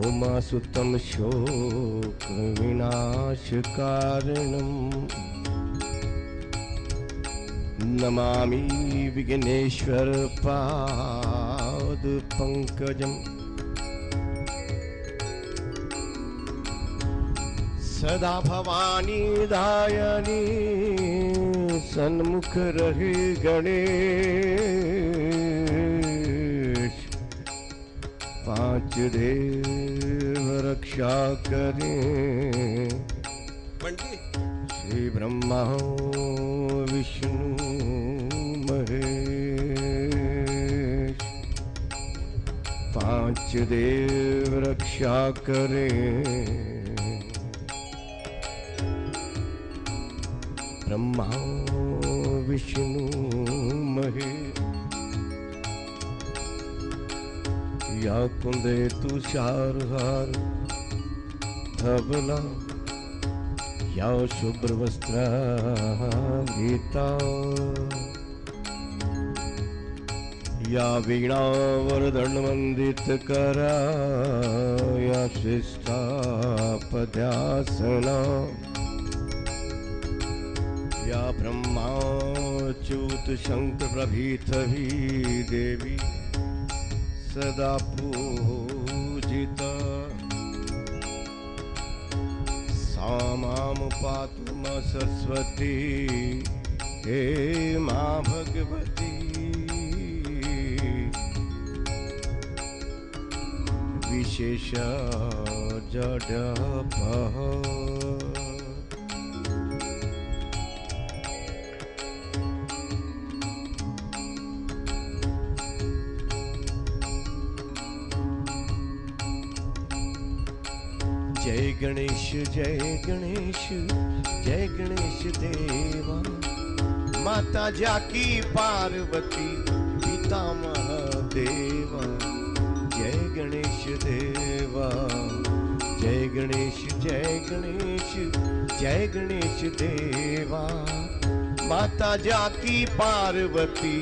उमासुतं शोक विनाश कारणं नमामि विघ्नेश्वर पाद पंकजम् सदा भवानी दायनी सन्मुख रहे गणेश पांच देव रक्षा करें श्री ब्रह्मा विष्णु महेश पांच देव रक्षा करें ब्रह्मा विष्णु महेश या कुंदे तुषार हार धवला या शुभ्र वस्त्र गीता या वीणा वरदंड वंदित करा या शिष्टा पद्यासना या ब्रह्माच्युत शंकर प्रभृति देवी सदा पूजिता सा मां पातु मां सरस्वती हे मां भगवती विशेष जडप जय गणेश जय गणेश जय गणेश देवा माता जाकी पार्वती पिता महादेवा जय गणेश देवा जय गणेश जय गणेश जय गणेश देवा माता जाकी पार्वती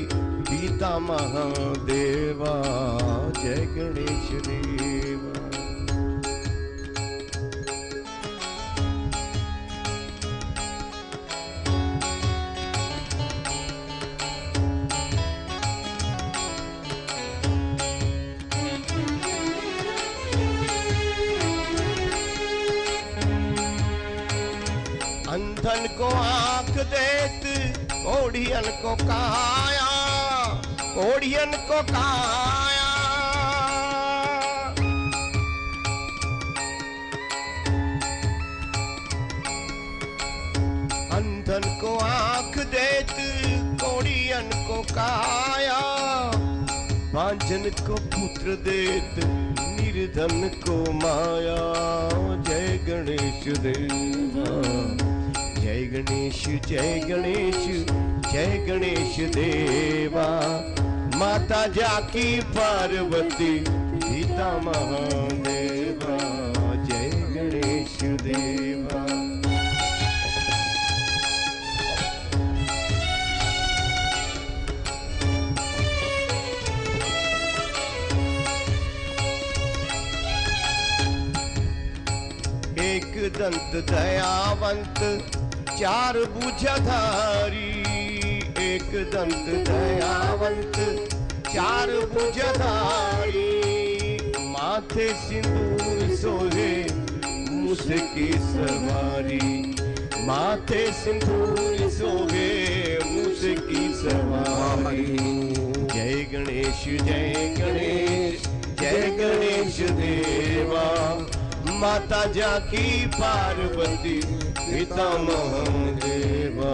पिता महादेवा जय गणेश देवा अंधन को आंख देत कोढ़ियन को काया कोढ़ियन को काया अंधन को आंख देत कोढ़ियन को काया बांझन को पुत्र देत निर्धन को माया जय गणेश देवा जय गणेश जय गणेश जय गणेश देवा माता जाकी पार्वती पिता महादेवा जय गणेश देवा एक दंत दयावंत चार भुजधारी एक दंत दयावंत चार भुजधारी माथे सिंदूर सोहे मुसकी सवारी माथे सिंदूर सोहे मुसकी सवारी जय गणेश जय गणेश जय गणेश देवा माता जाकी पार्वती पिता महादेवा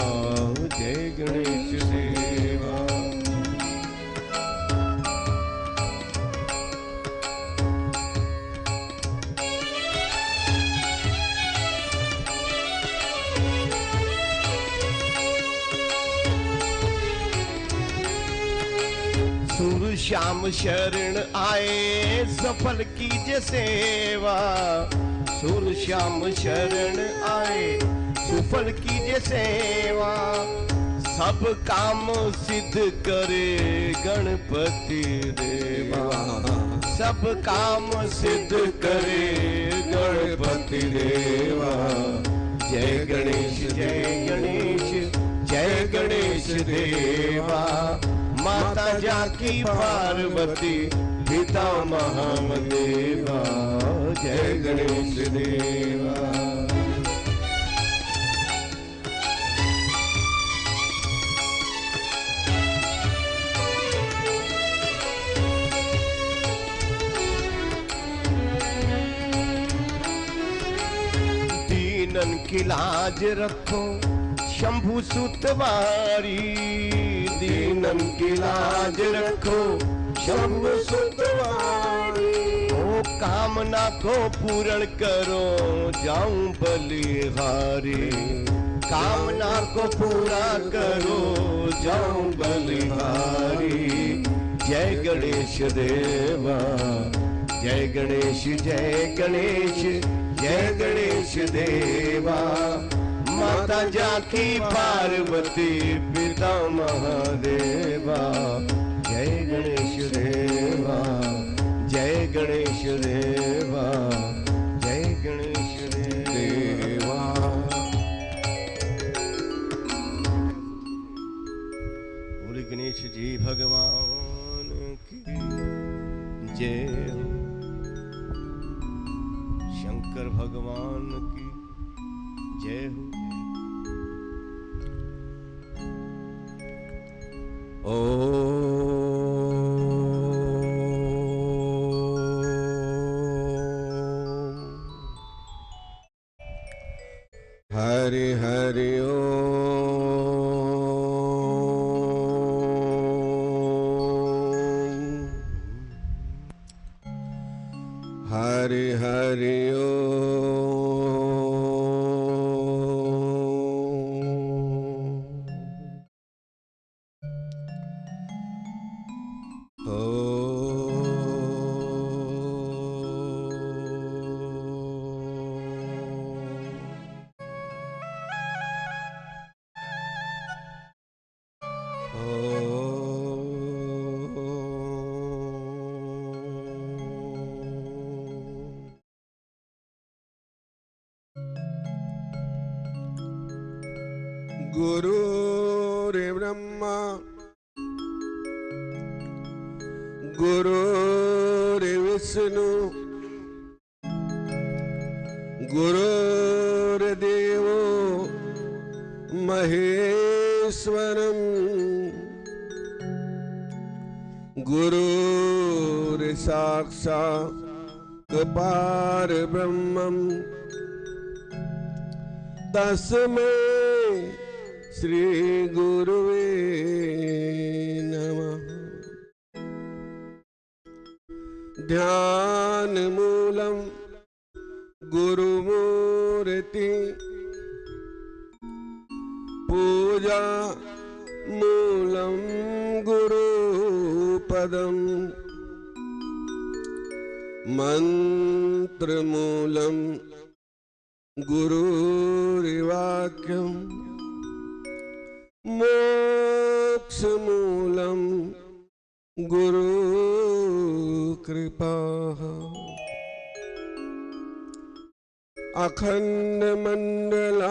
जय गणेश देवा सुर श्याम शरण आए सफल कीजिए सेवा सुर श्याम शरण आए सुफल कीजिए सेवा सब काम सिद्ध करे गणपति देवा सब काम सिद्ध करे गणपति देवा। जय गणेश जय गणेश जय गणेश देवा। माता जाकी पार्वती पिता महादेवा। जय गणेश देवा। दीनन की लाज रखो शंभु सुतवारी। दीनन की लाज रखो शंभु सुतवारी। ओ कामना को पूर्ण करो जाऊं बलिहारी। कामना को पूरा करो जाऊं बलिहारी। जय गणेश देवा। जय गणेश जय गणेश जय गणेश देवा। माता जाकी पार्वती पिता महादेवा। जय गणेश देवा। जय गणेश देवा। जय गणेश देवा। बोले गणेश जी भगवान की जय हो। शंकर भगवान की जय हो। हरि हरि हरि हरि गुरुर्ब्रह्मा गुरुर्विष्णु गुरुर्देवो महेश्वरम् गुरुर्साक्षात् परब्रह्मम् तस्मै श्री गुरुवे नमः। ध्यान मूलम गुरुमूर्ति पूजा मूलम गुरुपदम मंत्र मूलम गुरुर्वाक्यम मोक्ष मूलम गुरु कृपा। अखंड मंडलाकारं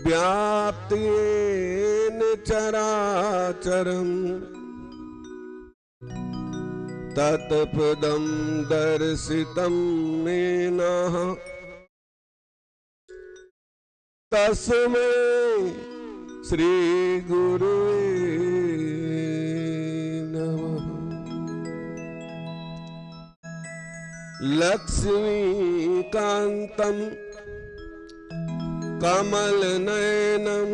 व्याप्तेन चराचरम् तत्पदं दर्शितं येन तस्मै श्री गुरुवे नमः। लक्ष्मीकान्तं कमलनयनं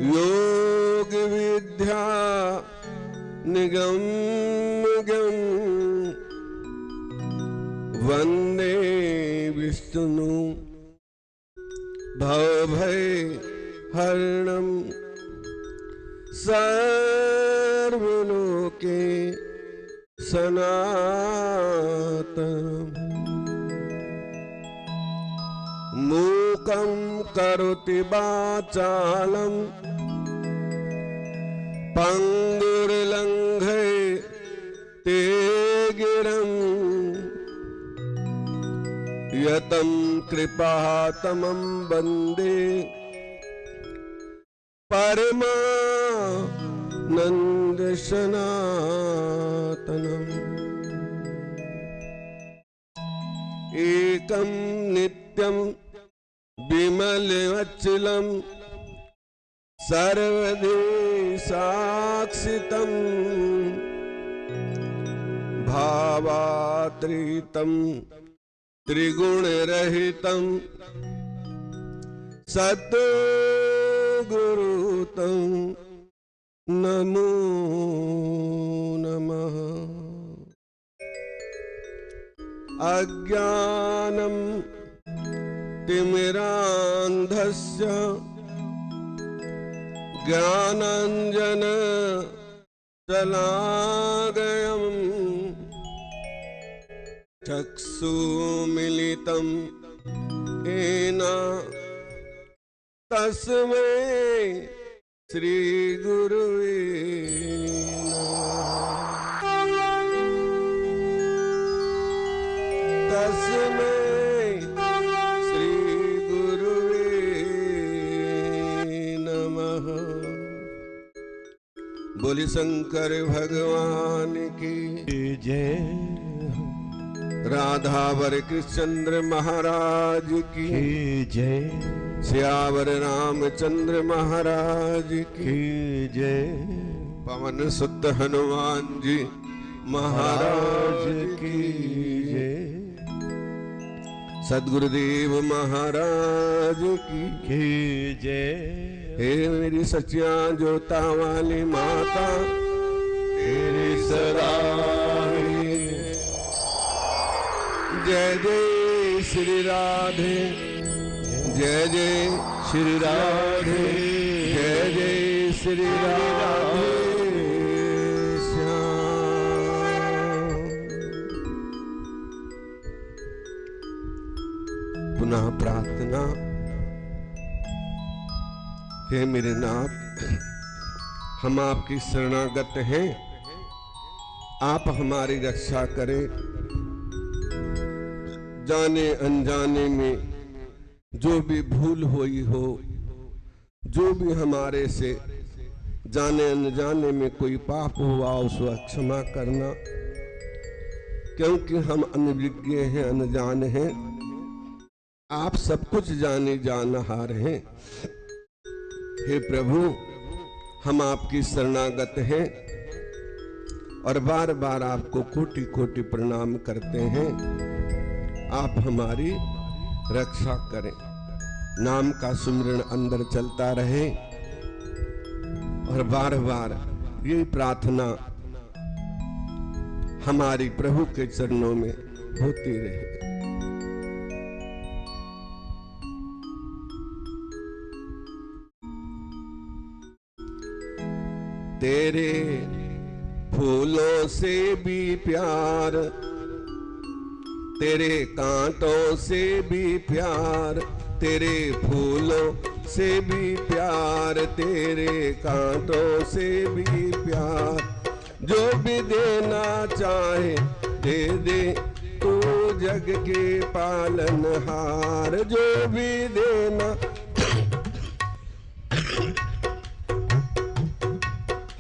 योगविद्या निगम्यं वन्दे विष्णु भवभयहरणं सर्वलोके सनातनम्। मूकं करोति वाचालं पंगुर्लंघे ते गिरम् यतं कृपातमं वन्दे परमानन्द सनातनम् एकं नित्यं विमलमचलं सर्वदि साक्षितं भावातीतं त्रिगुणरहितं सद्गुरुतं नमो नमः। अज्ञानं तिमिरान्धस्य ज्ञानाञ्जन शलाकयम् चक्षुमिलितं येन तस्मै श्रीगुरुवे तस्मै श्रीगुरुवे नमः। बोली शंकर भगवान की जय। राधावर कृष्णचंद्र महाराज की जय। श्यावर रामचंद्र महाराज की जय। पवन सुत हनुमान जी महाराज की जय। सद्गुरुदेव महाराज की जय। हे मेरी सच्चिया जोता वाली माता तेरी सदा जय जय श्री राधे जय जय श्री राधे जय जय श्री राधे श्याम। पुनः प्रार्थना। हे मेरे नाथ, हम आपकी शरणागत हैं, आप हमारी रक्षा करें। जाने अनजाने में जो भी भूल हुई हो, जो भी हमारे से जाने अनजाने में कोई पाप हुआ उसको क्षमा करना, क्योंकि हम अनविज्ञ हैं, अनजान हैं। आप सब कुछ जाने जानहार हैं। हे प्रभु, हम आपकी शरणागत हैं और बार बार आपको कोटि कोटि प्रणाम करते हैं। आप हमारी रक्षा करें, नाम का सुमिरन अंदर चलता रहे और बार बार यही प्रार्थना हमारी प्रभु के चरणों में होती रहे। तेरे फूलों से भी प्यार, तेरे कांटों से भी प्यार, तेरे फूलों से भी प्यार, तेरे कांटों से भी प्यार। जो भी देना चाहे दे दे, तू जग के पालनहार। जो भी देना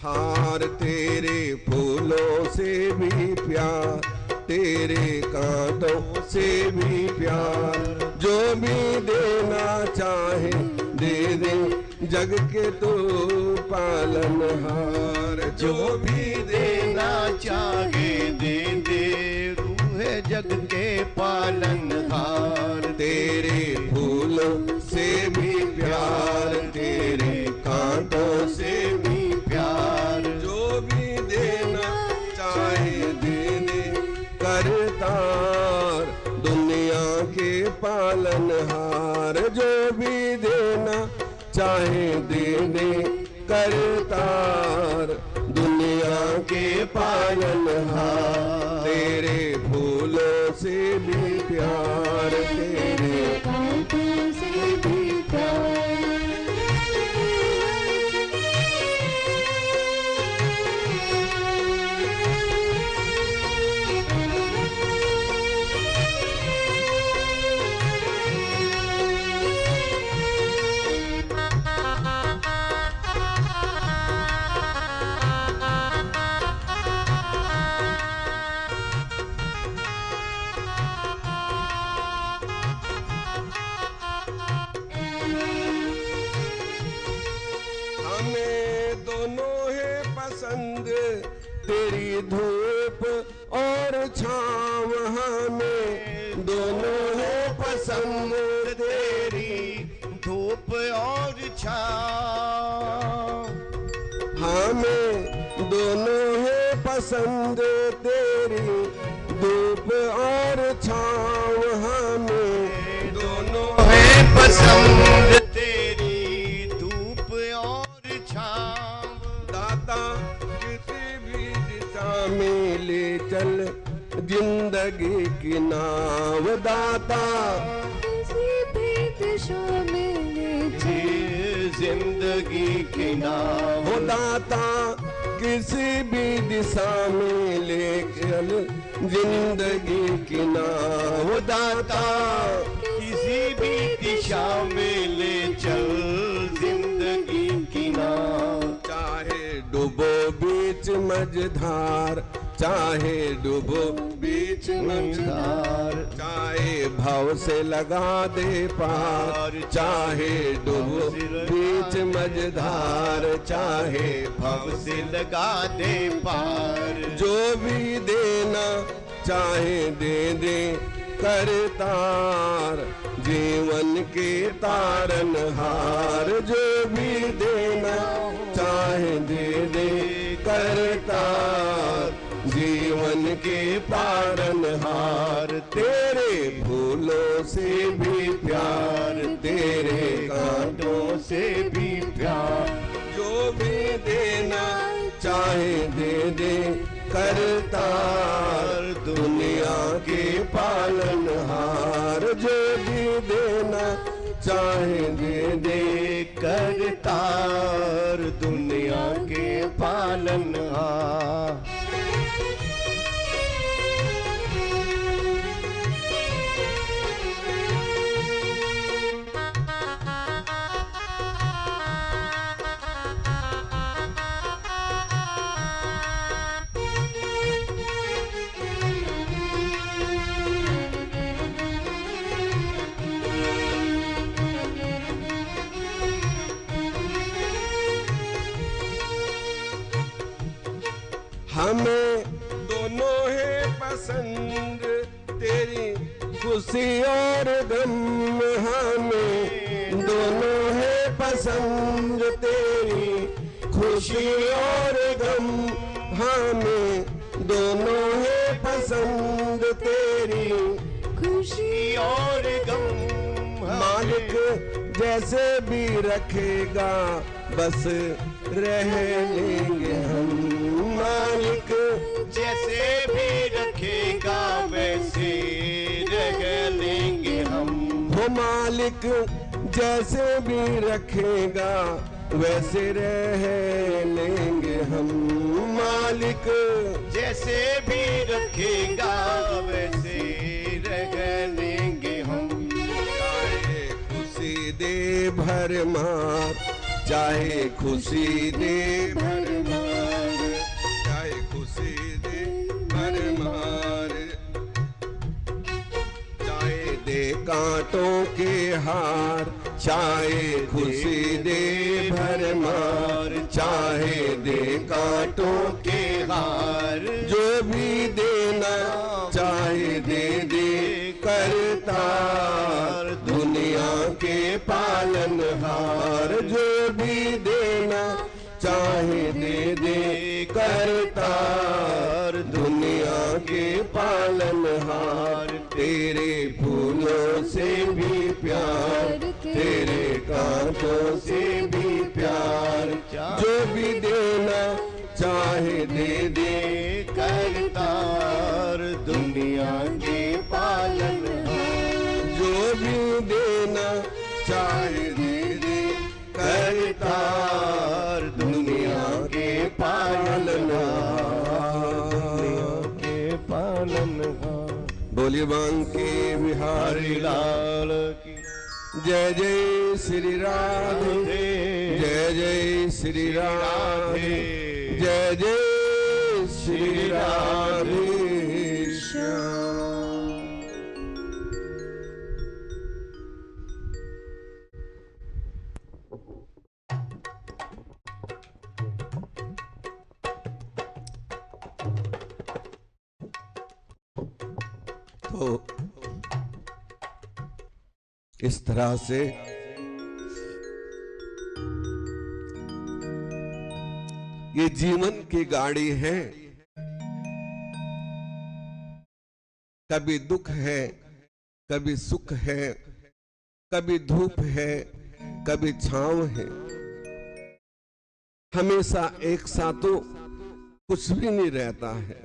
हार, तेरे फूलों से भी प्यार, तेरे कांटों से भी प्यार। जो भी देना चाहे दे दे, जग के तो पालनहार। जो भी देना चाहे दे दे, तू है जग के पालनहार। तेरे फूलों से भी प्यार, तेरे कांटों से भी प्यार। जो भी देना चाहे दे दे, करतार दुनिया के पालनहार। जो भी देना चाहे दे दे, करतार दुनिया के पालनहार। तेरे फूलों से भी प्यार, तेरे कांटों से भी प्यार। हमें दोनों है पसंद तेरी धूप और छाँव, हमें दोनों है पसंद तेरी धूप और छाँव, हमें दोनों है पसंद तेरी धूप और छाँव, हमें दोनों है पसंद तेरी धूप और छाँव। दाता किसी भी दिशा में ले चल जिंदगी की नाव, दाता किसी भी दिशा में ले चल जिंदगी की नाव, हो दाता किसी भी दिशा में ले चल जिंदगी की नाव, दाता किसी भी दिशा में ले चल जिंदगी की नाव। चाहे डूबो बीच मझधार, चाहे डूबो बीच मझधार, चाहे भाव से लगा दे पार, चाहे डूबो बीच मझधार, चाहे भव से लगा दे पार। जो भी देना चाहे दे दे करतार, जीवन के तारन हार, जो भी देना चाहे दे दे करतार, जीवन के पारन हार। तेरे फूलों से भी प्यार, तेरे कांटों से भी प्यार, जो भी देना चाहे दे दे करतार, दुनिया के पालनहार, जो भी देना चाहे दे दे करतार, दुनिया के पालनहार। हमें दोनों है पसंद तेरी खुशी और गम, हमें दोनों है पसंद तेरी खुशी और गम, हमें दोनों है पसंद तेरी खुशी और गम। मालिक जैसे भी रखेगा बस रह लेंगे हम, मालिक जैसे भी रखेगा वैसे रह लेंगे हम। वो मालिक जैसे भी रखेगा वैसे रह लेंगे हम, मालिक जैसे भी रखेगा वैसे रह लेंगे हम। चाहे खुशी दे भरमार, चाहे खुशी दे भरमार, चाहे खुशी दे भरमार, चाहे दे कांटों के हार, चाहे खुशी दे भरमार, चाहे दे कांटों के हार, जो भी देना चाहे दे दे करतार, दुनिया के पालनहार, जो भी देना चाहे दे दे करतार, दुनिया के पालनहार। तेरे फूलों से भी प्यार, तेरे कांटों से भी प्यार, जो भी देना चाहे दे दे करतार, दुनिया के पालनहार। जो भी देना चाहे दे दे करतार, दुनिया के पालनहार, के पालनहार। बोलिए बांके बिहारी लाल की जय जय श्री राधे, जय जय श्री राधे, जय जय श्री राधे श्याम। हो। इस तरह से ये जीवन की गाड़ी है, कभी दुख है, कभी सुख है, कभी धूप है, कभी छांव है। हमेशा एक साथ तो कुछ भी नहीं रहता है।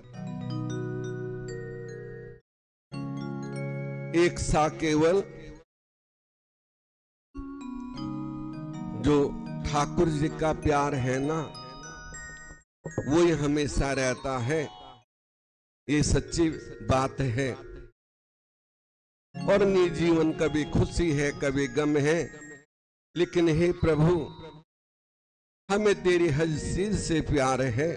एक सा केवल जो ठाकुर जी का प्यार है ना, वो ही हमेशा रहता है। ये सच्ची बात है। और निजी जीवन कभी खुशी है, कभी गम है, लेकिन हे प्रभु, हमें तेरी हसीर से प्यार है।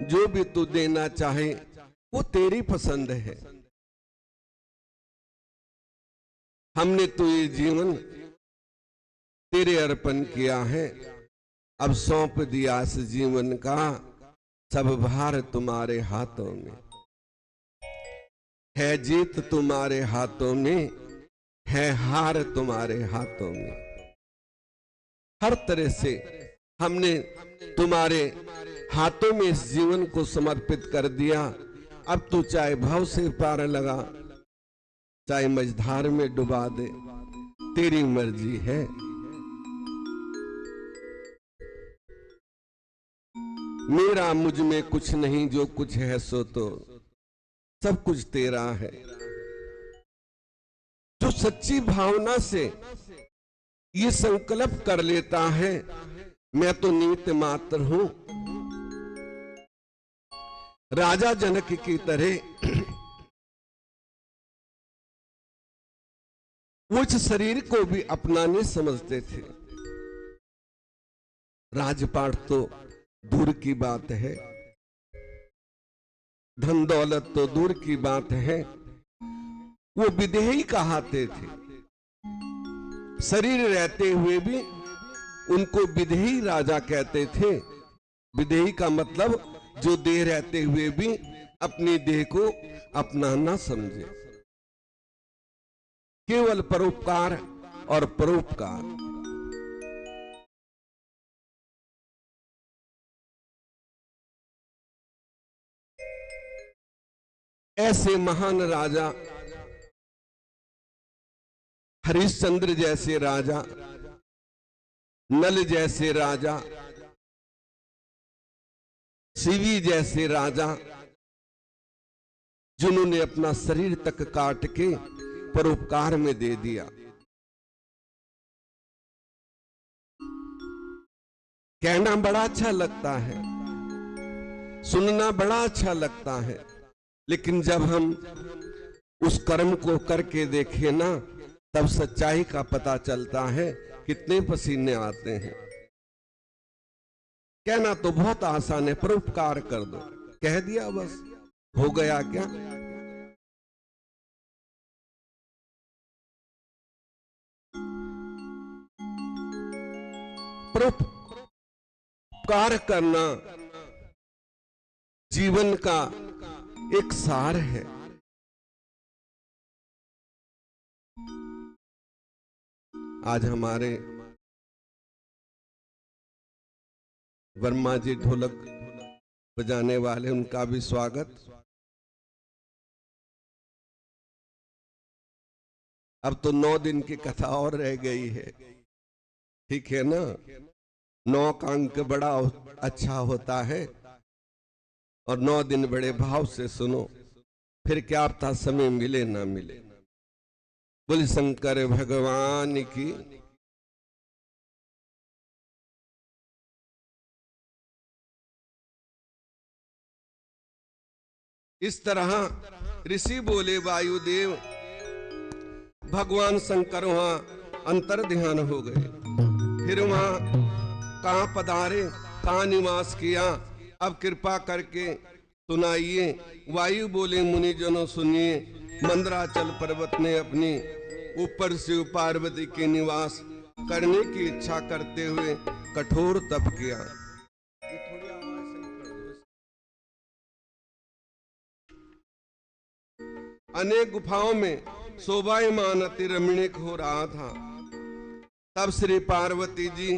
जो भी तू देना चाहे वो तेरी पसंद है। हमने तो ये जीवन तेरे अर्पण किया है। अब सौंप दिया इस जीवन का सब भार तुम्हारे हाथों में है। जीत तुम्हारे हाथों में है, हार तुम्हारे हाथों में। हर तरह से हमने तुम्हारे हाथों में इस जीवन को समर्पित कर दिया। अब तू चाहे भव से पार लगा, चाहे मझधार में डुबा दे, तेरी मर्जी है। मेरा मुझ में कुछ नहीं, जो कुछ है सो तो सब कुछ तेरा है। जो सच्ची भावना से ये संकल्प कर लेता है, मैं तो निमित्त मात्र हूं, राजा जनक की तरह वो इस शरीर को भी अपना नहीं समझते थे। राजपाट तो दूर की बात है, धन दौलत तो दूर की बात है, वो विदेही कहाते थे। शरीर रहते हुए भी उनको विदेही राजा कहते थे। विदेही का मतलब जो देह रहते हुए भी अपनी देह को अपना ना समझे, केवल परोपकार और परोपकार। ऐसे महान राजा, हरिश्चंद्र जैसे राजा, नल जैसे राजा, शिवी जैसे राजा, जिन्होंने अपना शरीर तक काट के परोपकार में दे दिया। कहना बड़ा अच्छा लगता है, सुनना बड़ा अच्छा लगता है, लेकिन जब हम उस कर्म को करके देखें ना, तब सच्चाई का पता चलता है। कितने पसीने आते हैं। कहना तो बहुत आसान है, परोपकार कर दो, कह दिया बस हो गया क्या। परोपकार करना जीवन का एक सार है। आज हमारे वर्मा जी ढोलक बजाने वाले, उनका भी स्वागत। अब तो 9 दिन की कथा और रह गई है, ठीक है ना। 9 का अंक बड़ा अच्छा होता है, और 9 दिन बड़े भाव से सुनो, फिर क्या पता समय मिले ना मिले। बोल शंकर भगवान की। इस तरह ऋषि बोले वायुदेव, भगवान शंकर वहां अंतर ध्यान हो गए। फिर वहां कहां पधारे, कहां निवास किया, अब कृपा करके सुनाइए। वायु बोले मुनिजनों सुनिए, मंदराचल पर्वत ने अपनी ऊपर शिव पार्वती के निवास करने की इच्छा करते हुए कठोर तप किया। अनेक गुफाओं में शोभायमान अति रमणीक हो रहा था। तब श्री पार्वती जी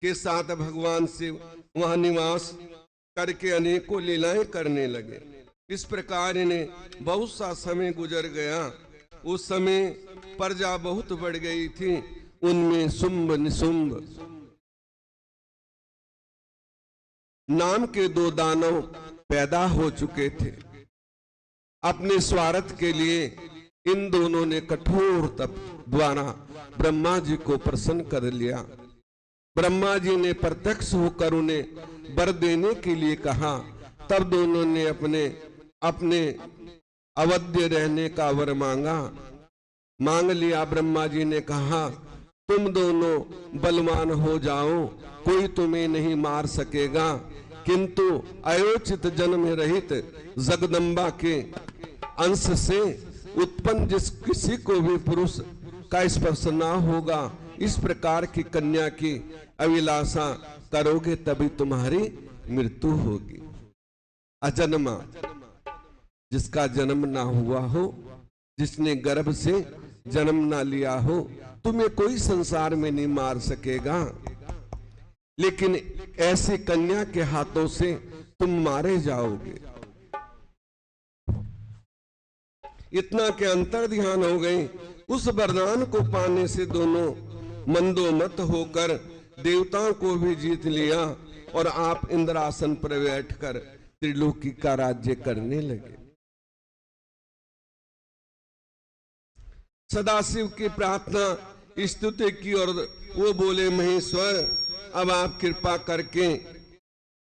के साथ भगवान शिव वहां निवास करके अनेकों लीलाएं करने लगे। इस प्रकार इन्हें बहुत सा समय गुजर गया। उस समय प्रजा बहुत बढ़ गई थी। उनमें शुंभ निशुंभ नाम के 2 दानव पैदा हो चुके थे। अपने स्वार्थ के लिए इन दोनों ने कठोर तप द्वारा ब्रह्मा जी को प्रसन्न कर लिया। ब्रह्मा जी ने प्रत्यक्ष होकर उन्हें वर देने के लिए कहा। तब दोनों ने अपने अवध्य रहने का वर मांग लिया। ब्रह्मा जी ने कहा, तुम दोनों बलवान हो जाओ, कोई तुम्हें नहीं मार सकेगा, किंतु अयोचित जन्म रहित जगदम्बा के अंश से उत्पन्न जिस किसी को भी पुरुष का स्पर्श ना होगा, इस प्रकार की कन्या की अभिलाषा करोगे तभी तुम्हारी मृत्यु होगी। अजन्मा, जिसका जन्म ना हुआ हो, जिसने गर्भ से जन्म ना लिया हो, तुम्हें कोई संसार में नहीं मार सकेगा, लेकिन ऐसी कन्या के हाथों से तुम मारे जाओगे। इतना के अंतर ध्यान हो गए। उस वरदान को पाने से दोनों मंदोमत होकर देवताओं को भी जीत लिया और आप इंद्रासन पर बैठकर त्रिलोकी का राज्य करने लगे। सदाशिव की प्रार्थना स्तुति की और वो बोले, महेश्वर, अब आप कृपा करके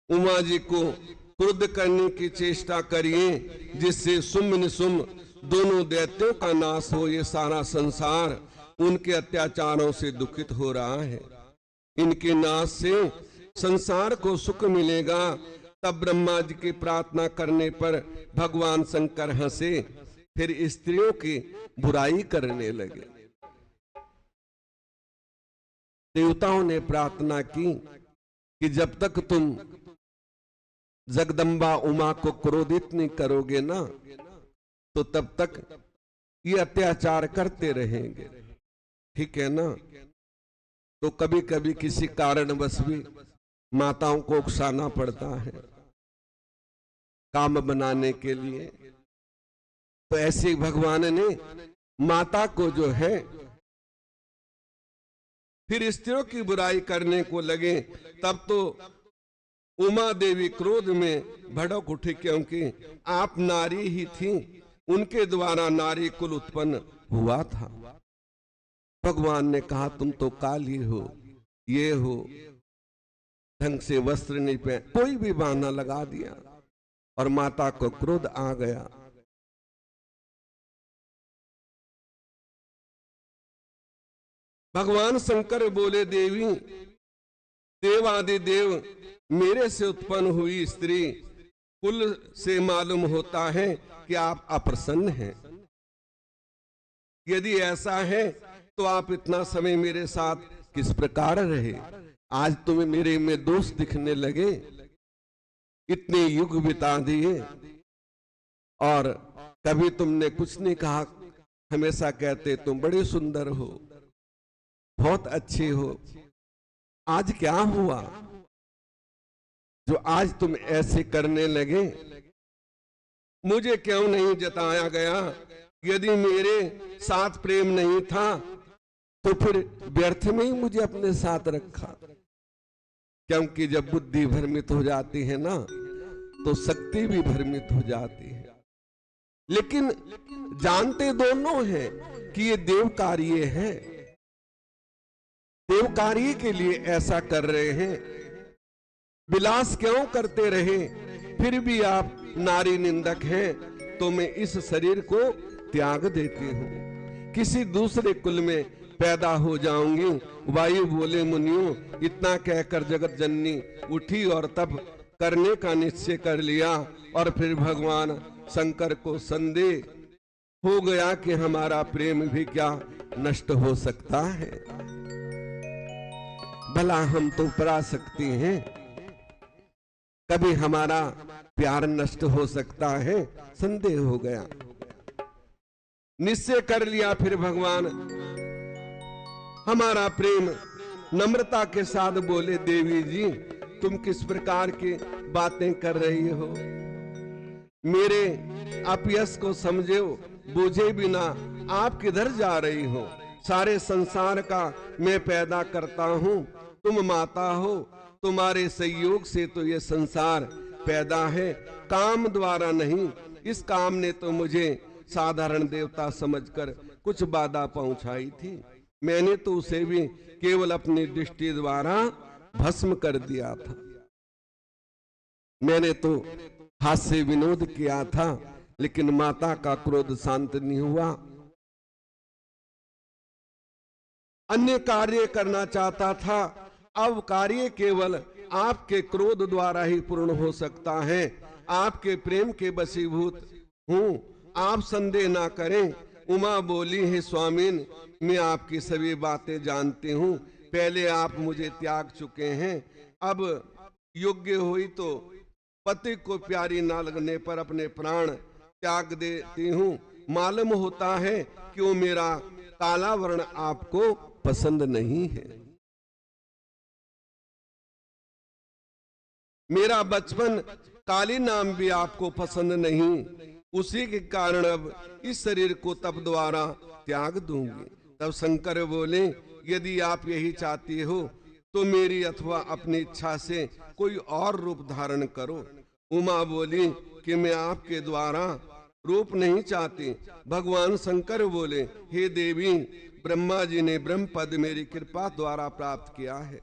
उमा जी को क्रुद्ध करने की चेष्टा करिए, जिससे शुंभ निशुंभ दोनों दैत्यों का नाश हो। ये सारा संसार उनके अत्याचारों से दुखित हो रहा है। इनके नाश से संसार को सुख मिलेगा। तब ब्रह्मा जी की प्रार्थना करने पर भगवान शंकर हंसे, फिर स्त्रियों की बुराई करने लगे। देवताओं ने प्रार्थना की कि जब तक तुम जगदम्बा उमा को क्रोधित नहीं करोगे ना, तो तब तक ये अत्याचार करते रहेंगे, ठीक है ना। तो कभी कभी किसी कारणवश भी माताओं को उकसाना पड़ता है काम बनाने के लिए। तो ऐसे भगवान ने माता को जो है फिर स्त्रियों की बुराई करने को लगे। तब तो उमा देवी क्रोध में भड़क उठी, क्योंकि आप नारी ही थी, उनके द्वारा नारी कुल उत्पन्न हुआ था। भगवान ने कहा, तुम तो काली हो, ये हो, ढंग से वस्त्र नहीं पहन, कोई भी बहाना लगा दिया और माता को क्रोध आ गया। भगवान शंकर बोले, देवी, देवादि देव, मेरे से उत्पन्न हुई स्त्री कुल से मालूम होता है कि आप अप्रसन्न हैं। यदि ऐसा है तो आप इतना समय मेरे साथ किस प्रकार रहे? आज तुम्हें मेरे में दोष दिखने लगे। इतने युग बिता दिए और कभी तुमने कुछ नहीं कहा, हमेशा कहते तुम बड़े सुंदर हो, बहुत अच्छे हो। आज क्या हुआ जो आज तुम ऐसे करने लगे? मुझे क्यों नहीं जताया गया? यदि मेरे साथ प्रेम नहीं था तो फिर व्यर्थ में ही मुझे अपने साथ रखा। क्योंकि जब बुद्धि भ्रमित हो जाती है ना, तो शक्ति भी भ्रमित हो जाती है। लेकिन जानते दोनों हैं कि ये देव कार्य है, देव कार्य के लिए ऐसा कर रहे हैं। विलास क्यों करते रहे? फिर भी आप नारी निंदक हैं, तो मैं इस शरीर को त्याग देती हूं, किसी दूसरे कुल में पैदा हो जाऊंगी। वायु बोले, मुनियों, इतना कहकर जगत जननी उठी और तब करने का निश्चय कर लिया। और फिर भगवान शंकर को संदेह हो गया कि हमारा प्रेम भी क्या नष्ट हो सकता है? भला हम तो पराशक्ति हैं, कभी हमारा प्यार नष्ट हो सकता है? संदेह हो गया। निश्चय कर लिया फिर भगवान हमारा प्रेम। नम्रता के साथ बोले, देवी जी तुम किस प्रकार की बातें कर रही हो? मेरे अपयश को समझो, बूझे बिना आप किधर जा रही हो? सारे संसार का मैं पैदा करता हूं, तुम माता हो, तुम्हारे सहयोग से तो ये संसार पैदा है, काम द्वारा नहीं। इस काम ने तो मुझे साधारण देवता समझकर कुछ बाधा पहुंचाई थी, मैंने तो उसे भी केवल अपनी दृष्टि द्वारा भस्म कर दिया था। मैंने तो हास्य विनोद किया था, लेकिन माता का क्रोध शांत नहीं हुआ। अन्य कार्य करना चाहता था, अब कार्य केवल आपके क्रोध द्वारा ही पूर्ण हो सकता है। आपके प्रेम के वशीभूत हूं, आप संदेह ना करें। उमा बोली, है स्वामीन मैं आपकी सभी बातें जानती हूं, पहले आप मुझे त्याग चुके हैं, अब योग्य हुई तो पति को प्यारी ना लगने पर अपने प्राण त्याग देती हूं। मालूम होता है कि वो मेरा काला वर्ण आपको पसंद नहीं है, मेरा बचपन काली नाम भी आपको पसंद नहीं, उसी के कारण अब इस शरीर को तप द्वारा त्याग दूंगी। तब शंकर बोले, यदि आप यही चाहती हो तो मेरी अथवा अपनी इच्छा से कोई और रूप धारण करो। उमा बोली कि मैं आपके द्वारा रूप नहीं चाहती। भगवान शंकर बोले, हे देवी ब्रह्मा जी ने ब्रह्म पद मेरी कृपा द्वारा प्राप्त किया है,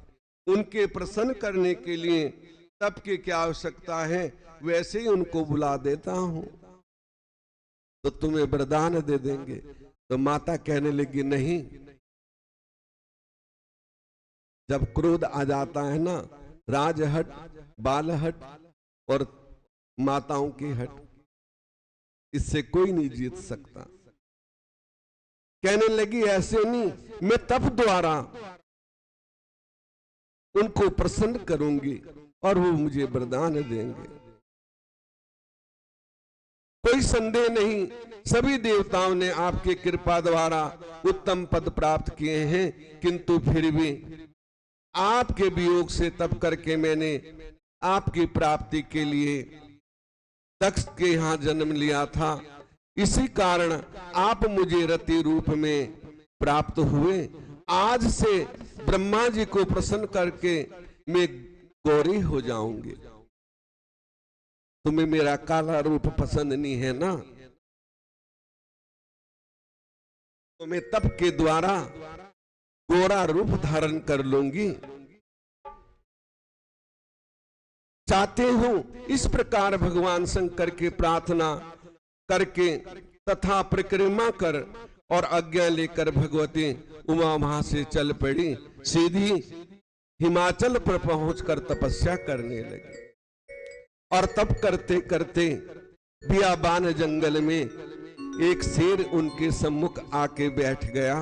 उनके प्रसन्न करने के लिए तप की क्या आवश्यकता है, वैसे ही उनको बुला देता हूं तो तुम्हें वरदान दे देंगे। तो माता कहने लगी, नहीं, जब क्रोध आ जाता है ना, राजहट, बालहट और माताओं की हट, इससे कोई नहीं जीत सकता। कहने लगी, ऐसे नहीं, मैं तप द्वारा उनको प्रसन्न करूंगी और वो मुझे वरदान देंगे। कोई संदेह नहीं, सभी देवताओं ने आपकी कृपा द्वारा उत्तम पद प्राप्त किए हैं, किंतु फिर भी आपके वियोग से तप करके मैंने आपकी प्राप्ति के लिए दक्ष के यहां जन्म लिया था। इसी कारण आप मुझे रति रूप में प्राप्त हुए। आज से ब्रह्मा जी को प्रसन्न करके मैं गौरी हो जाऊंगी। तुम्हें मेरा काला रूप पसंद नहीं है ना, तो मैं तप के द्वारा गोरा रूप धारण कर लूंगी। चाहते हूं इस प्रकार भगवान शंकर की प्रार्थना करके तथा परिक्रमा कर और आज्ञा लेकर भगवती उमा वहां से चल पड़ी। सीधी हिमाचल पर पहुंचकर तपस्या करने लगी और तप करते करते बियाबान जंगल में एक शेर उनके सम्मुख आके बैठ गया।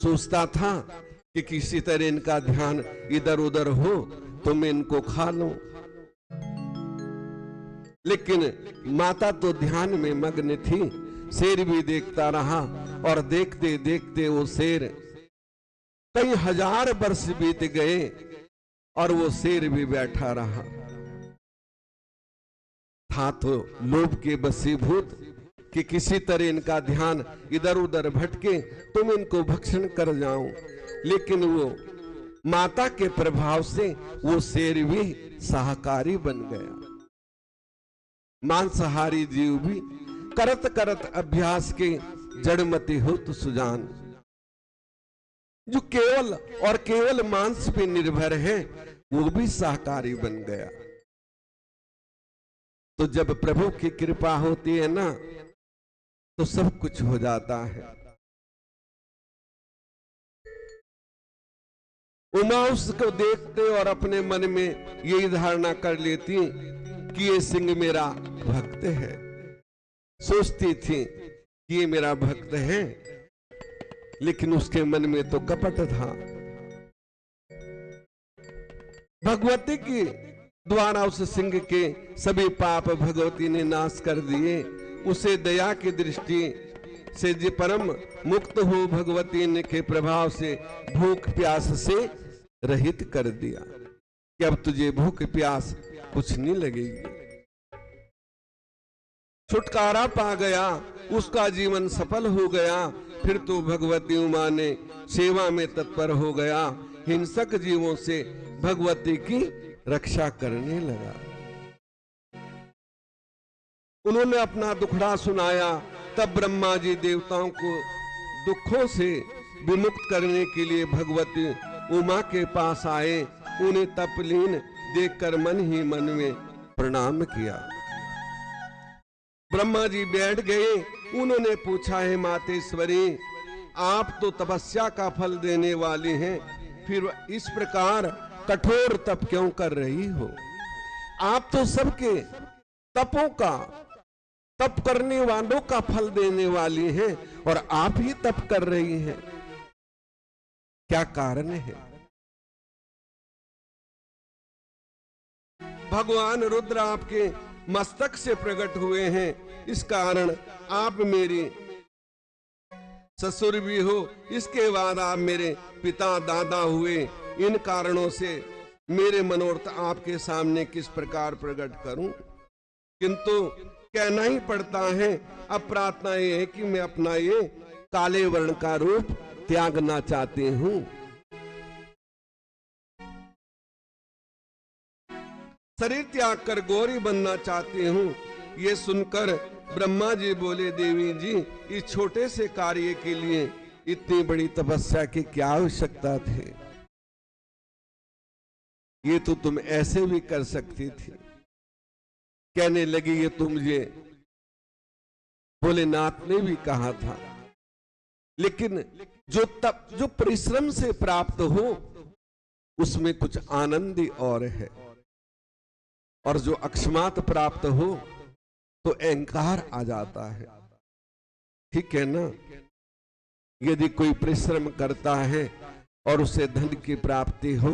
सोचता था कि किसी तरह इनका ध्यान इधर उधर हो तो मैं इनको खा लूं, लेकिन माता तो ध्यान में मग्न थी। शेर भी देखता रहा और देखते देखते वो शेर, कई हजार वर्ष बीत गए और वो शेर भी बैठा रहा। था तो लोभ के वशीभूत कि किसी तरह इनका ध्यान इधर उधर भटके तो मैं इनको भक्षण कर जाऊं, लेकिन वो माता के प्रभाव से वो शेर भी शाकाहारी बन गया। मांसाहारी जीव भी करत करत अभ्यास के जड़मति हो तो सुजान, जो केवल और केवल मांस पे निर्भर है वो भी शाकाहारी बन गया। तो जब प्रभु की कृपा होती है ना तो सब कुछ हो जाता है। उमा उसको देखते और अपने मन में यही धारणा कर लेती कि ये सिंह मेरा भक्त है। सोचती थी कि ये मेरा भक्त है, लेकिन उसके मन में तो कपट था। भगवती की द्वारा उस सिंह के सभी पाप भगवती ने नाश कर दिए। उसे दया की दृष्टि से जो परम मुक्त हो भगवती के प्रभाव से भूख प्यास से रहित कर दिया कि अब तुझे भूख प्यास कुछ नहीं लगेगी। छुटकारा पा गया, उसका जीवन सफल हो गया। फिर तो भगवती उमा ने सेवा में तत्पर हो गया, हिंसक जीवों से भगवती की रक्षा करने लगा। उन्होंने अपना दुखड़ा सुनाया। तब ब्रह्मा जी देवताओं को दुखों से विमुक्त करने के लिए भगवती उमा के पास आए। उन्हें तपलीन देखकर मन ही मन में प्रणाम किया। ब्रह्मा जी बैठ गए। उन्होंने पूछा, है मातेश्वरी, आप तो तपस्या का फल देने वाली हैं, फिर इस प्रकार कठोर तप क्यों कर रही हो? आप तो सबके तपों का, तप करने वालों का फल देने वाली हैं और आप ही तप कर रही हैं, क्या कारण है? भगवान रुद्र आपके मस्तक से प्रकट हुए हैं, इस कारण आप मेरी ससुर भी हो, इसके बाद आप मेरे पिता दादा हुए। इन कारणों से मेरे मनोरथ आपके सामने किस प्रकार प्रकट करूं, किंतु कहना ही पड़ता है। अब प्रार्थना ये है कि मैं अपना ये काले वर्ण का रूप त्यागना चाहती हूं। शरीर त्याग कर गौरी बनना चाहती हूं। ये सुनकर ब्रह्मा जी बोले, देवी जी, इस छोटे से कार्य के लिए इतनी बड़ी तपस्या की क्या आवश्यकता थी? ये तो तुम ऐसे भी कर सकती थी। कहने लगी, ये तुम मुझे भोलेनाथ ने भी कहा था, लेकिन जो परिश्रम से प्राप्त हो उसमें कुछ आनंद ही और है, और जो अकस्मात प्राप्त हो तो अहंकार आ जाता है। ठीक है ना? यदि कोई परिश्रम करता है और उसे धन की प्राप्ति हो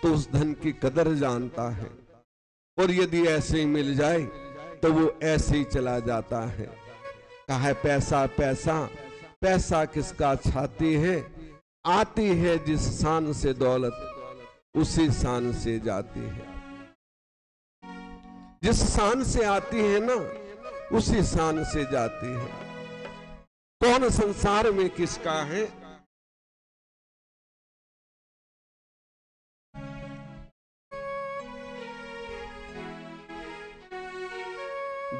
तो उस धन की कदर जानता है, और यदि ऐसे ही मिल जाए तो वो ऐसे ही चला जाता है। कहा है, पैसा पैसा पैसा किसका छाती है, आती है जिस शान से दौलत उसी शान से जाती है। जिस शान से आती है ना उसी शान से जाती है। कौन संसार में किसका है?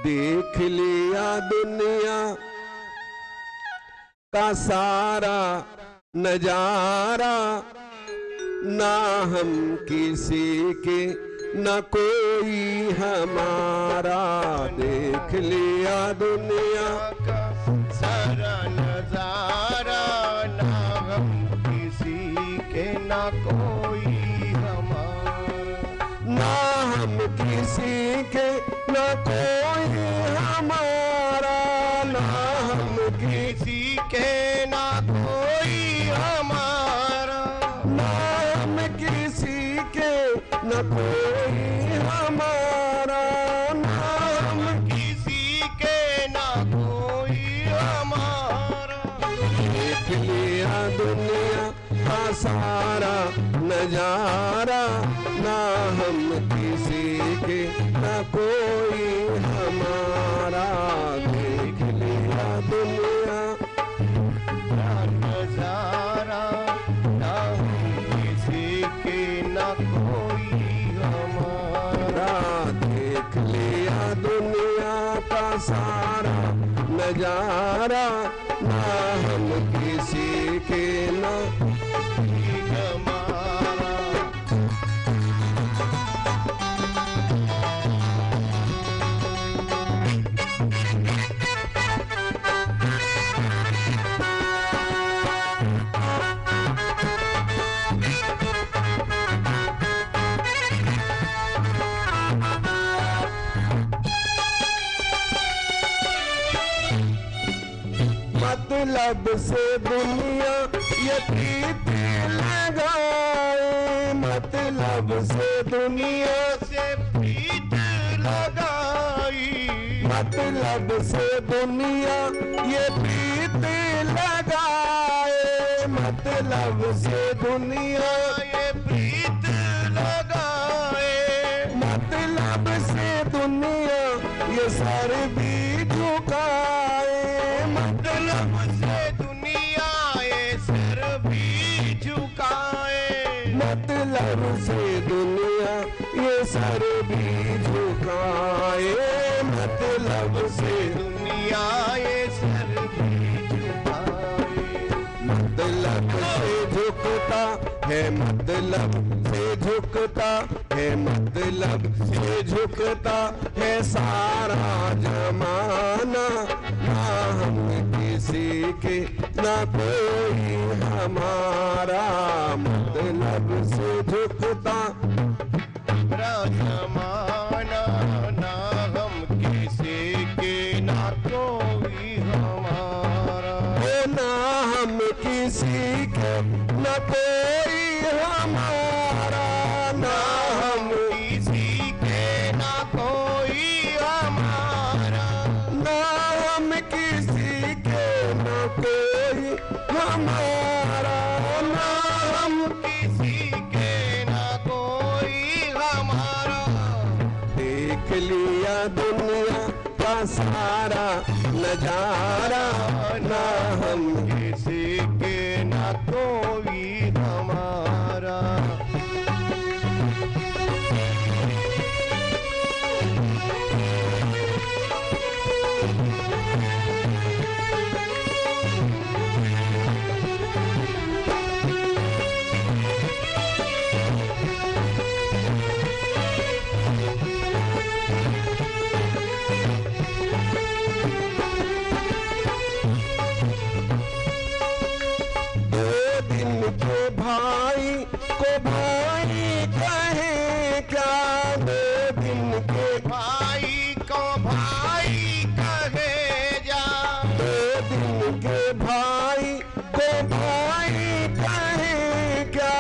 देख लिया दुनिया का सारा नजारा, ना हम किसी के न कोई हमारा। देख लिया दुनिया का सारा नजारा, ना हम किसी के ना कोई हमारा। ना हम किसी के न कोई हमारा, ना हम किसी के ना कोई हमारा। ना हम किसी के न कोई हमारा, ना हम किसी के ना कोई हमारा। देख लिया दुनिया का सारा नजारा, ना हम किसी के न कोई हमारा। देख लिया दुनिया का नजारा, ना हम किसी के ना कोई हमारा। देख लिया दुनिया का सारा नजारा, ना हम किसी के न हमारा। मतलब से दुनिया ये प्रीत लगाए, मतलब से दुनिया से प्रीत लगाई, मतलब से दुनिया ये प्रीत लगाए, मतलब से दुनिया ये प्रीत लगाए, मतलब से दुनिया ये सर भी झुकाए, मतलब से दुनिया ये सर भी झुकाए, मतलब से दुनिया ये सर भी झुकाए, मतलब से दुनिया ये सर भी झुकाए, मतलब से झुकता है, मतलब से झुकता है, मतलब से झुकता है सारा जमाना, ना हम किसी के ना कोई हमारा, मतलब से झुकता जमाना, ना हम किसी के ना कोई हमारा, ना हम किसी के न कोई हमारा, ना हम किसी के ना कोई हमारा, ना हम किसी के न कोई हमारा, ना हम किसी के ना कोई हमारा, देख लिया दुनिया का सारा नजारा, ना हम किसी के ना कोई हमारा, भाई को भाई कहे जा, के भाई को भाई कहे क्या,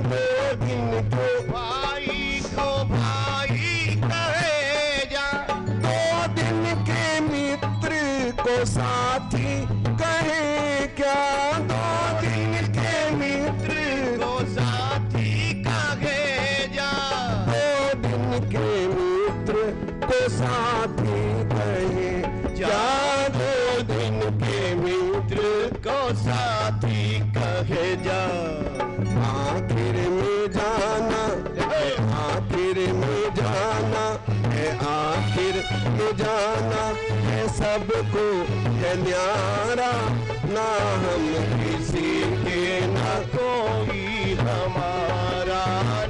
दो दिन के भाई को भाई कहे जा, दो दिन के मित्र को साथी कहे क्या, दो दिन के मित्र को साथी कहे जा, दो दिन के मित्र को साथी कहे क्या, दो दिन के मित्र को साथी कहे जा, आखिर में जाना है, आखिर में जाना है, आखिर में जाना है, सबको है न्यारा, ना हम किसी के ना कोई हमारा,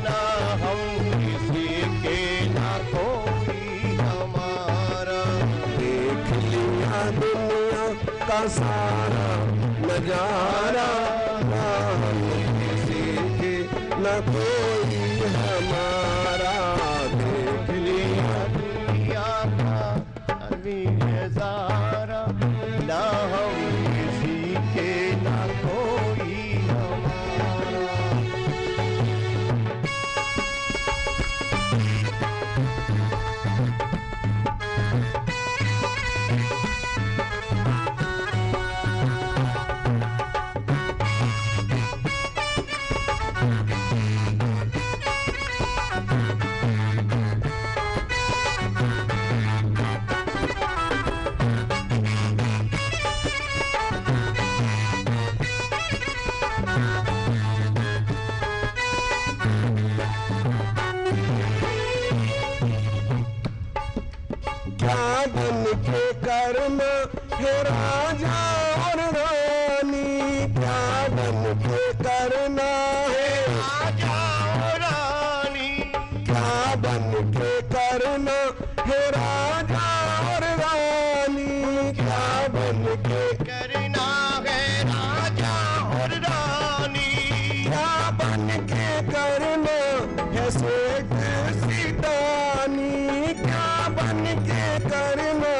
ना हम किसी के ना कोई हमारा, देख लिया दुनिया का सारा नजारा, ना हम किसी के ना कोई हमारा, देख लिया दुनिया का नजारा, ना हम किसी के ना कोई हमारा, क्या बन के करना है राजा और रानी, क्या बन के करना है राजा और रानी, क्या बन के करना है राजा और रानी, क्या बन के करना है राजा और रानी, क्या बन के करना है शेख सिटानी, क्या बन के करना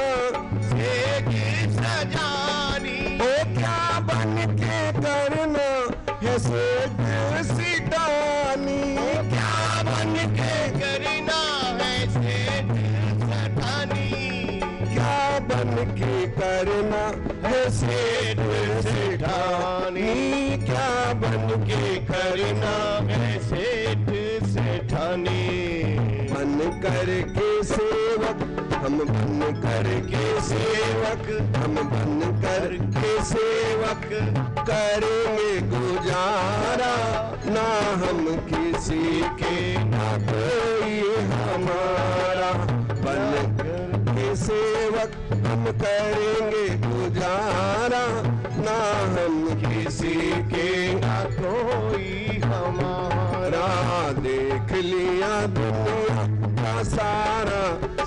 एक सजानी, सेठ सेठानी, क्या बन के करना है सेठ सेठानी। बन करके सेवक हम बन करके सेवक, हम बन करके सेवक करेंगे गुजारा, ना हम किसी के ना कोई हमारा। बन करके सेवक हम करेंगे गुजारा, ना हम किसी के ना कोई हमारा। देख लिया दुनिया का सारा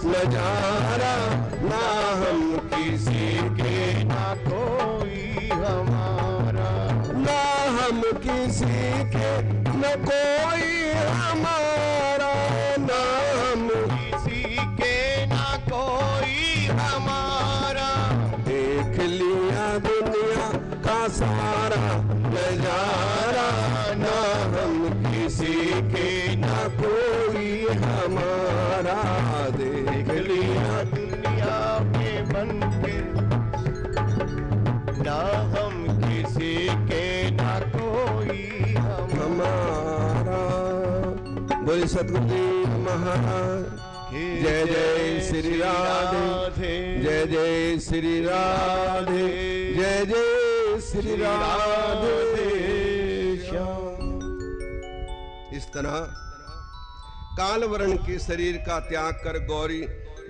नजारा, ना हम किसी के ना कोई हमारा। ना हम किसी के न कोई हमारा, ना हम किसी के ना कोई हमारा। देख लिया दुनिया का सारा नजारा, ना हम किसी के ना कोई हमारा। देख लिया दुनिया के बन के, ना हम किसी के ना कोई हमारा। बोले सतगुरुदेव महाराज जय जय श्री राधे, जय जय श्री राधे, जय जय श्री राधे श्याम। इस तरह कालवर्ण के शरीर का त्याग कर गौरी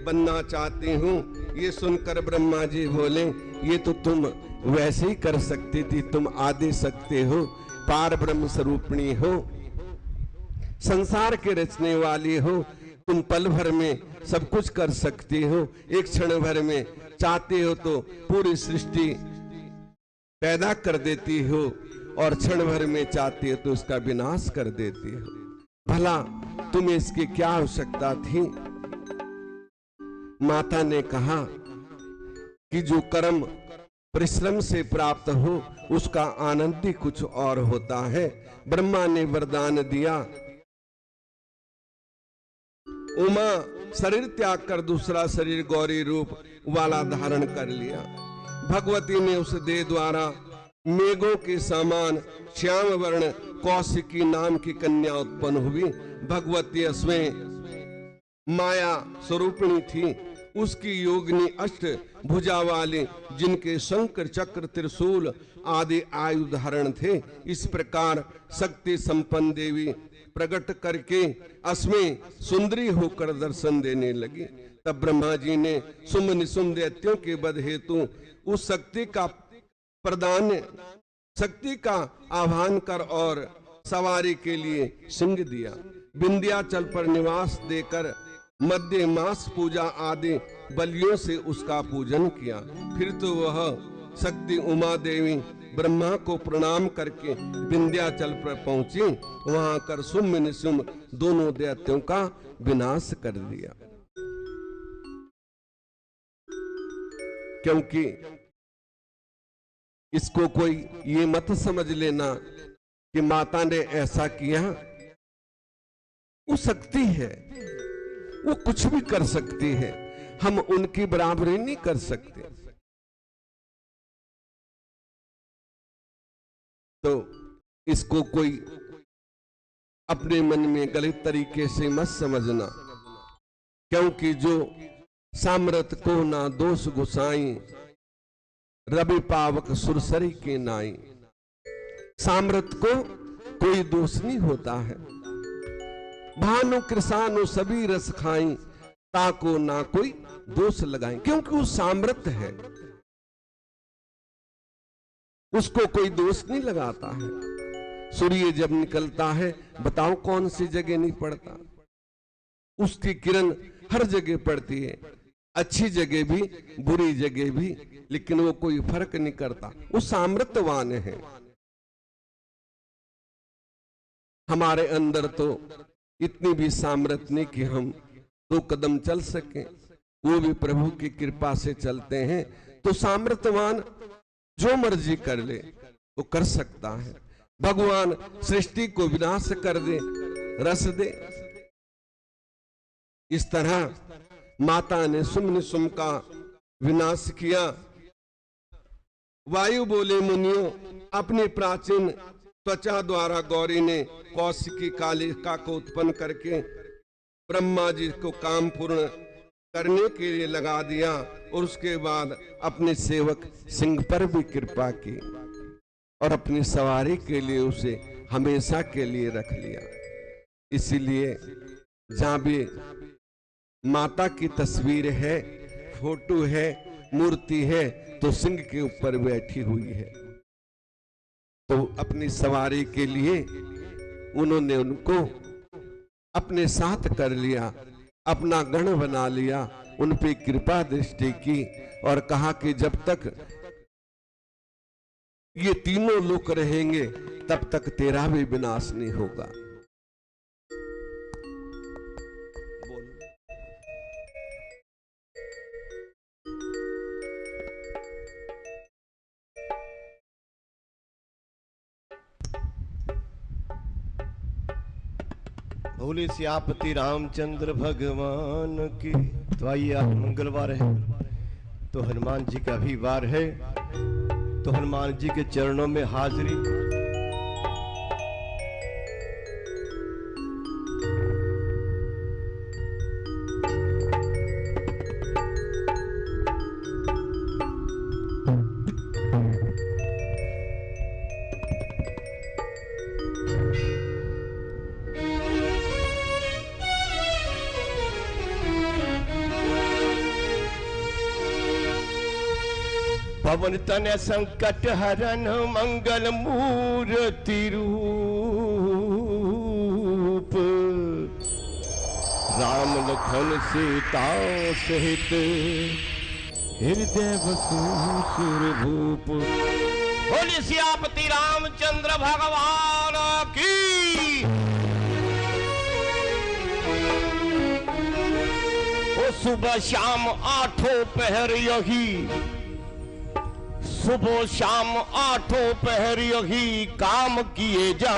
बनना चाहती हूँ, ये सुनकर ब्रह्मा जी बोले ये तो तुम वैसे ही कर सकती थी, तुम आदि सकते हो, पार ब्रह्म स्वरूपिणी हो, संसार के रचने वाली हो, तुम पल भर में सब कुछ कर सकती हो, एक क्षण भर में चाहते हो तो पूरी सृष्टि पैदा कर देती हो, और क्षण भर में चाहती हो तो उसका विनाश कर देती हो। भला तुम्हें इसकी क्या आवश्यकता थी? माता ने कहा कि जो कर्म परिश्रम से प्राप्त हो उसका आनंद ही कुछ और होता है। ब्रह्मा ने वरदान दिया, उमा शरीर त्याग कर दूसरा शरीर गौरी रूप वाला धारण कर लिया। भगवती ने उस देह द्वारा मेघों के समान श्याम वर्ण कौशिकी नाम की कन्या उत्पन्न हुई। भगवती अस्वें माया स्वरूपिणी थी, उसकी योगिनी अष्ट भुजा वाले, जिनके शंकर चक्र त्रिशूल आदि आयु धारण थे। इस प्रकार शक्ति संपन्न देवी प्रकट करके अस्में सुंदरी होकर दर्शन देने लगी। तब ब्रह्मा जी ने सुम निसुम दैत्यों के वध हेतु उस शक्ति का प्रदान, शक्ति का आह्वान कर और सवारी के लिए सिंह दिया। विंध्याचल पर निवास देकर मध्य मास पूजा आदि बलियों से उसका पूजन किया। फिर तो वह शक्ति उमा देवी ब्रह्मा को प्रणाम करके विंध्याचल पर पहुंची, वहां कर सुम निसुम दोनों दैत्यों का विनाश कर दिया। क्योंकि इसको कोई ये मत समझ लेना कि माता ने ऐसा किया, वो शक्ति है, वो कुछ भी कर सकती है, हम उनकी बराबरी नहीं कर सकते। तो इसको कोई अपने मन में गलत तरीके से मत समझना, क्योंकि जो सामरत को ना दोष गुसाई, रवि पावक सुरसरी के नाई। सामरत को कोई दोष नहीं होता है। भानु कृषानु सभी रस खाई, ताको ना कोई दोष लगाई, क्योंकि वो सामर्थ है, उसको कोई दोष नहीं लगाता है। सूर्य जब निकलता है बताओ कौन सी जगह नहीं पड़ता, उसकी किरण हर जगह पड़ती है, अच्छी जगह भी बुरी जगह भी, लेकिन वो कोई फर्क नहीं करता, वो सामर्थ्यवान है। हमारे अंदर तो इतनी भी सामर्थ्य नहीं कि हम 2 कदम चल सकें, वो भी प्रभु की कृपा से चलते हैं। तो सामर्थ्यवान जो मर्जी कर ले वो कर सकता है। भगवान सृष्टि को विनाश कर दे, रस दे। इस तरह माता ने सुम निसुम का विनाश किया। वायु बोले, मुनियों, अपनी प्राचीन त्वचा द्वारा गौरी ने कौशिकी कालिका को उत्पन्न करके ब्रह्मा जी को काम पूर्ण करने के लिए लगा दिया और उसके बाद अपने सेवक सिंह पर भी कृपा की और अपनी सवारी के लिए उसे हमेशा के लिए रख लिया। इसीलिए जहां भी माता की तस्वीर है, फोटो है, मूर्ति है, तो सिंह के ऊपर बैठी हुई है। तो अपनी सवारी के लिए उन्होंने उनको अपने साथ कर लिया, अपना गण बना लिया, उन पे कृपा दृष्टि की और कहा कि जब तक ये तीनों लोग रहेंगे तब तक तेरा भी विनाश नहीं होगा। भोले सियापति रामचंद्र भगवान की। तो आइए, आज मंगलवार है तो हनुमान जी का भी वार है, तो हनुमान जी के चरणों में हाजिरी। पवन तन संकट हरन मंगल मूर्ति रूप, राम लखन सीता सहित हृदय बसु सुरभूप। बोले सियापति रामचंद्र भगवान की। ओ सुबह शाम आठों पहर यही, सुबह शाम आठों पहर यही काम किए जा।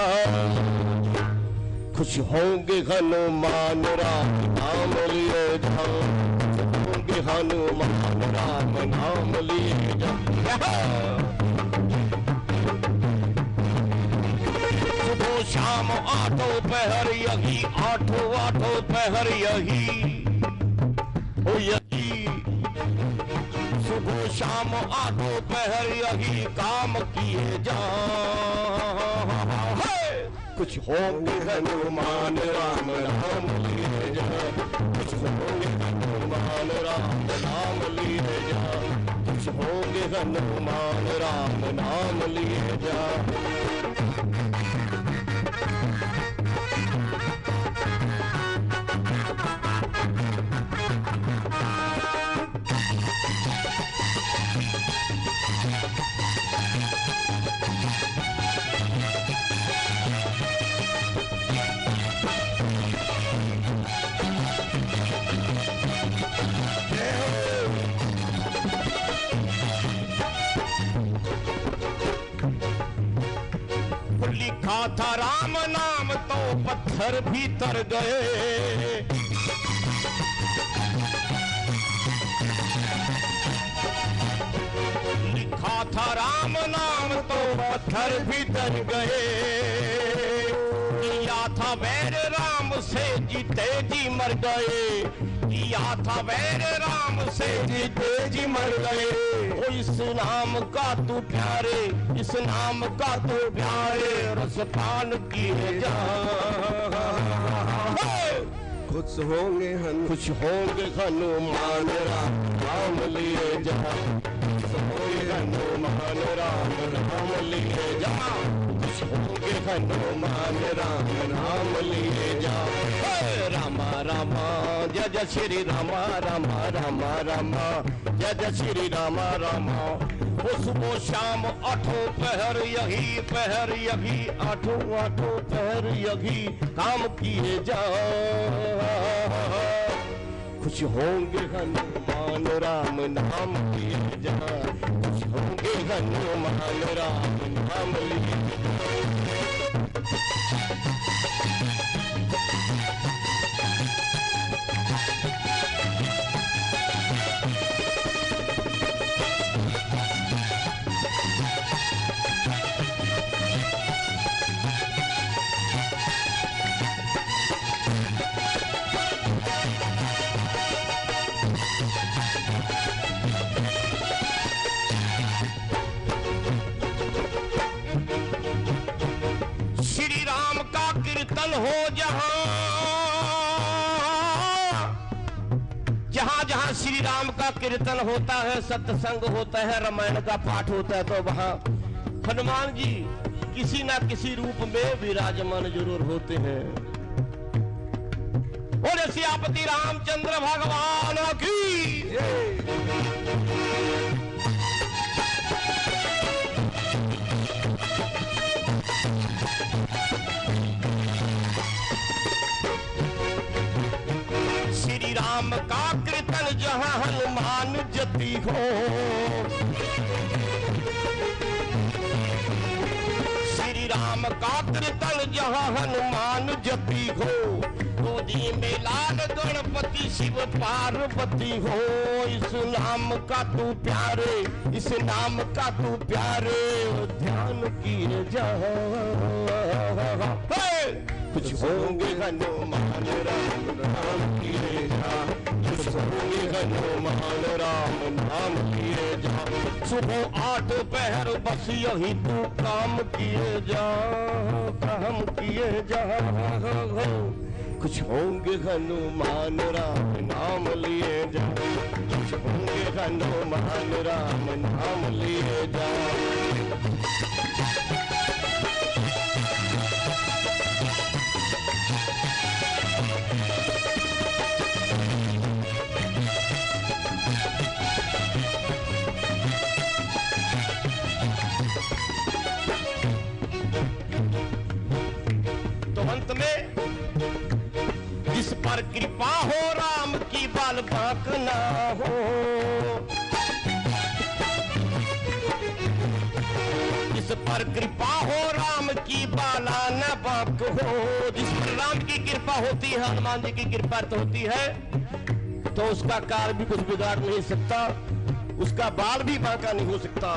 खुश होंगे हनुमान राम नाम लिए जा, होंगे हनुमान राम नाम लिए जा। सुबह शाम आठों पहर यही, आठों आठों पहर यही, ओ यही सुबह शाम आठों पहर यही काम किए जा। कुछ होंगे हनुमान राम नाम लिए जा, कुछ होंगे हनुमान राम नाम लिए जा, कुछ होंगे हनुमान राम नाम लिए जा। लिखा था राम नाम तो पत्थर भीतर गए, लिखा था राम नाम तो पत्थर भीतर गए। किया था वैर राम से जीते जी मर गए, किया था वैर राम से जीते जी मर गए। ओ इस नाम का तू प्यारे, इस नाम का तू प्यारे रसपान किए जा। खुश होंगे खुश होंगे हनुमान राम नाम लिए जा, खुश होंगे हनुमान राम नाम लिए जा, खुश होंगे हनुमान राम नाम लिए जा। रामा रामा जय जय श्री रामा रामा रामा रामा जय जय श्री रामा रामा। वो सुबह शाम आठों पहर यही, पहर यही, आठों आठों पहर यही काम किए जा। खुश होंगे हनुमान राम नाम लिए जा, खुश होंगे हनुमान राम नाम लिए जा। हो जहां जहां जहां श्री राम का कीर्तन होता है, सत्संग होता है, रामायण का पाठ होता है, तो वहां हनुमान जी किसी ना किसी रूप में विराजमान जरूर होते हैं। और सियापति रामचंद्र भगवान की श्री राम का कीर्तन जहां हनुमान जपी हो, श्री राम का कीर्तन जहां हनुमान जपी हो, गोदी में लाल गणपति शिव पार्वती हो। इस नाम का तू प्यारे, इस नाम का तू प्यारे ध्यान किए जा। कुछ होंगे हनुमान राम नाम किए जा, कुछ होंगे हनुमान राम नाम किए जा। सुबह 8 पहर बस यही तू काम किए जा, काम किए जा। कुछ होंगे हनुमान राम नाम लिए जा, कुछ होंगे हनुमान राम नाम लिए जा। तो अंत में जिस पर कृपा हो राम की बाल बांक ना हो, जिस पर कृपा हो राम की बाला न बांक हो। जिस पर राम की कृपा होती है, हनुमान जी की कृपा तो होती है, तो उसका कार्य भी कुछ बिगाड़ नहीं सकता, उसका बाल भी बांका नहीं हो सकता।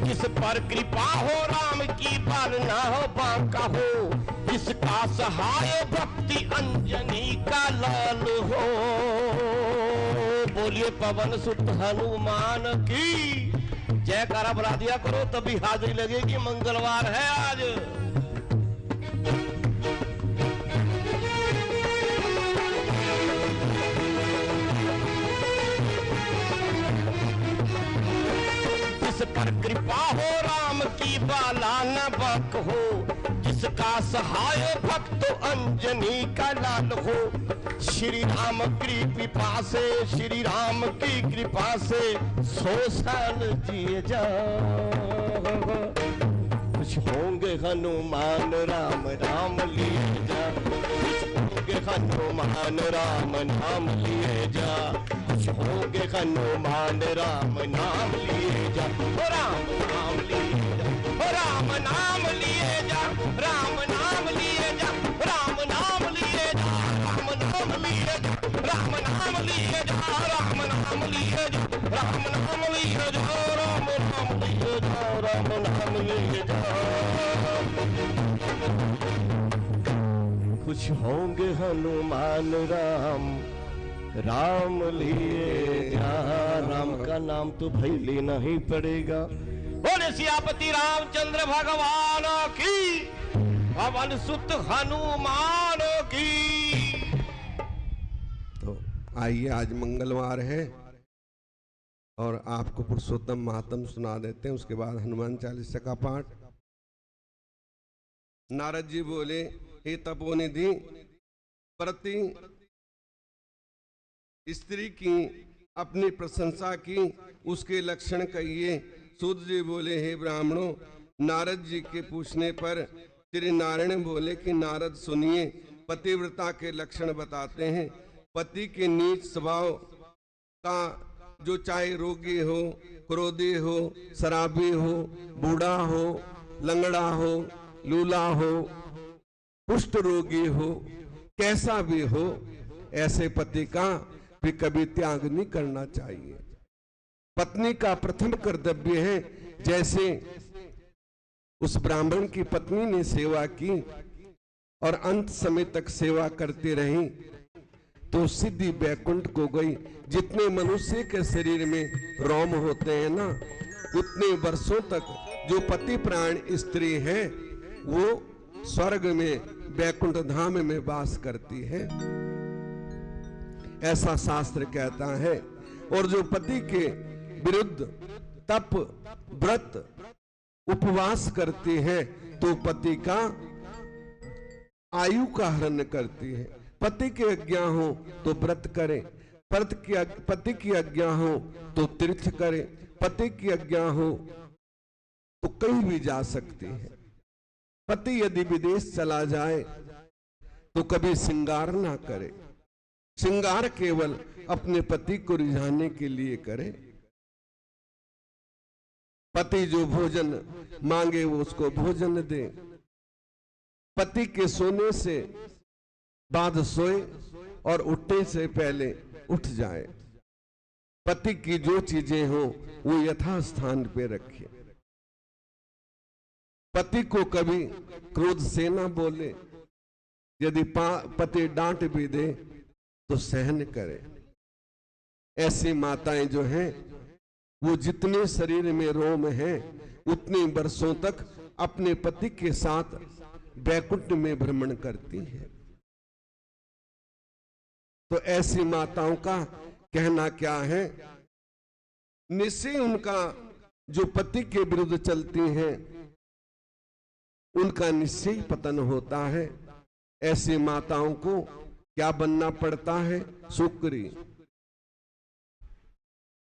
जिस पर कृपा हो राम की बाल ना हो बांका हो, जिसका सहाय भक्ति अंजनी का लाल हो। बोलिए पवन सुत हनुमान की जयकारा बुला दिया करो, तभी हाजिरी लगेगी। मंगलवार है आज। जिस पर कृपा हो राम की बाला न बांक हो, जिसका सहाय भक्त अंजनी का लाल हो। श्री राम की कृपा से, श्री राम की कृपा से 100 साल जिए जा। कुछ होंगे हनुमान राम नाम लिए जा, कुछ होंगे हनुमान राम नाम लिए जा, कुछ होंगे हनुमान राम नाम लिए जा। राम नाम लिए जा, राम नाम लिए जा, राम नाम लिए जा, राम नाम लिए जा, राम नाम लिए जा, राम नाम लिए जा, राम नाम लिए जा, राम नाम लिए जा, राम नाम लिए जा, राम नाम लिए जा। कुछ होंगे हनुमान राम राम लिए जा। राम का नाम तो भाई लेना ही पड़ेगा। बोले सियापति रामचंद्र भगवान की, पवन सुत हनुमान की। तो आइए, आज मंगलवार है और आपको पुरुषोत्तम महात्म सुना देते हैं, उसके बाद हनुमान चालीसा का पाठ। नारद जी बोले, हे तपोनिधि, प्रति स्त्री की अपनी प्रशंसा की, उसके लक्षण कहिए। सूत जी बोले, हे ब्राह्मणों, नारद जी के पूछने पर श्री नारायण बोले कि नारद सुनिए, पतिव्रता के लक्षण बताते हैं। पति के नीच स्वभाव का, जो चाहे रोगी हो, क्रोधी हो, शराबी हो, बूढ़ा हो, लंगड़ा हो, लूला हो, कुष्ठ रोगी हो, कैसा भी हो, ऐसे पति का भी कभी त्याग नहीं करना चाहिए। पत्नी का प्रथम कर्तव्य है, जैसे उस ब्राह्मण की पत्नी ने सेवा की और अंत समय तक सेवा करती रही, तो सीधी बैकुंठ को गई। जितने मनुष्य के शरीर में रोम होते हैं ना, उतने वर्षों तक जो पति प्राण स्त्री है वो स्वर्ग में बैकुंठ धाम में वास करती है, ऐसा शास्त्र कहता है। और जो पति के विरुद्ध तप व्रत उपवास करती है तो पति का आयु का हरण करती है। पति की आज्ञा हो तो व्रत करे, पति की आज्ञा हो तो तीर्थ करे, पति की आज्ञा हो तो कहीं भी जा सकती है। पति यदि विदेश चला जाए तो कभी श्रृंगार ना करे, श्रृंगार केवल अपने पति को रिझाने के लिए करे। पति जो भोजन मांगे वो उसको भोजन दे, पति के सोने से बाद सोए और उठने से पहले उठ जाए। पति की जो चीजें हो वो यथास्थान पे रखे। पति को कभी क्रोध से ना बोले, यदि पति डांट भी दे तो सहन करे। ऐसी माताएं जो हैं वो जितने शरीर में रोम हैं उतने वर्षों तक अपने पति के साथ बैकुंठ में भ्रमण करती हैं। तो ऐसी माताओं का कहना क्या है, निश्चय उनका जो पति के विरुद्ध चलती हैं उनका निश्चय पतन होता है। ऐसी माताओं को क्या बनना पड़ता है, सुकरी।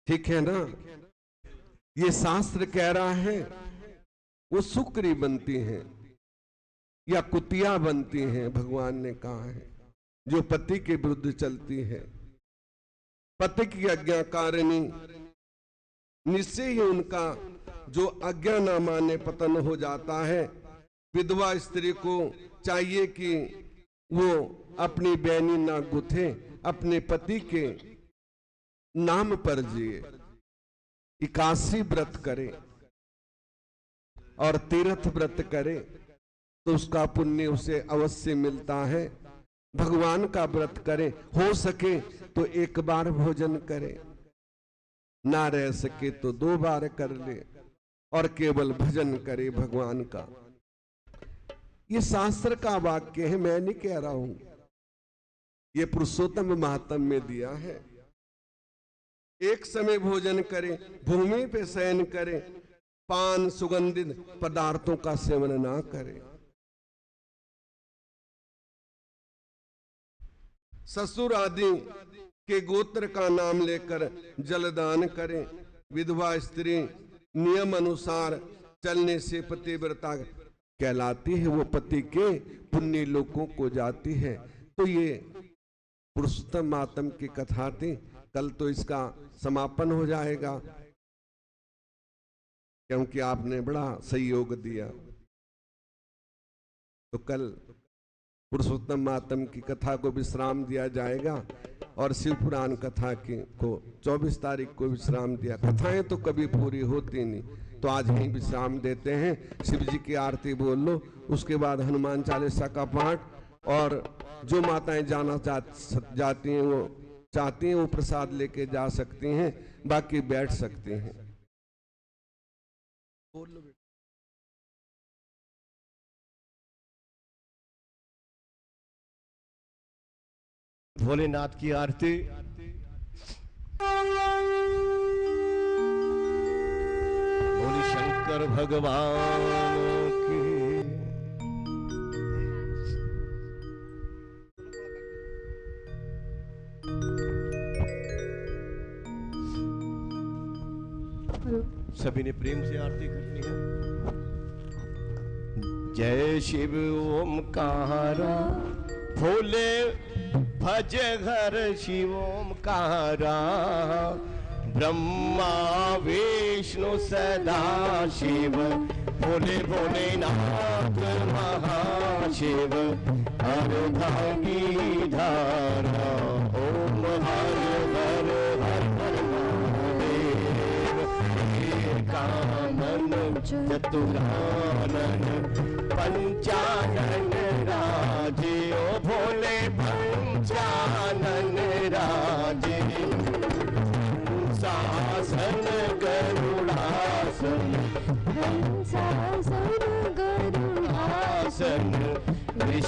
ठीक है ना, ये शास्त्र कह रहा है वो सुकरी बनती हैं या कुतिया बनती हैं। भगवान ने कहा है जो पति के विरुद्ध चलती है, पति की आज्ञाकारिणी, निश्चय ही उनका जो आज्ञा न माने पतन हो जाता है। विधवा स्त्री को चाहिए कि वो अपनी बैनी ना गुथे, अपने पति के नाम पर जिए, 81 व्रत करे और तीर्थ व्रत करे तो उसका पुण्य उसे अवश्य मिलता है। भगवान का व्रत करे, हो सके तो एक बार भोजन करे, ना रह सके तो 2 बार कर ले और केवल भजन करे भगवान का। ये शास्त्र का वाक्य है, मैं नहीं कह रहा हूं, ये पुरुषोत्तम महात्म में दिया है। एक समय भोजन करे, भूमि पे शयन करे, पान सुगंधित पदार्थों का सेवन ना करे। ससुर आदि के गोत्र का नाम लेकर जलदान करे। विधवा स्त्री नियम अनुसार चलने से पतिव्रता कहलाती है, वो पति के पुण्य लोकों को जाती है। तो ये पुरुषोत्तम मातम की कथा थी। कल तो इसका समापन हो जाएगा क्योंकि आपने बड़ा सहयोग दिया। तो कल पुरुषोत्तम मातम की कथा को विश्राम दिया जाएगा और शिव पुराण कथा को 24 तारीख को विश्राम दिया। कथाएं तो कभी पूरी होती नहीं, तो आज ही विश्राम देते हैं। शिव जी की आरती बोल लो, उसके बाद हनुमान चालीसा का पाठ, और जो माताएं जाना जाती हैं वो चाहती हैं वो प्रसाद लेके जा सकती हैं, बाकी बैठ सकती हैं। बोल लो। भोलेनाथ की आरती। भोले शंकर भगवान की। सभी ने प्रेम से आरती करनी है। जय शिव ओमकारा, भोले भज घर शिव ओमकारा, ब्रह्मा विष्णु सदा शिव, भोले भोलेनाथ महाशिव, हर भागी धारा, ओम हर हर हर हर महादेव, एकानन चतुरानन पंचानन राजे, ओ भोले पंचानन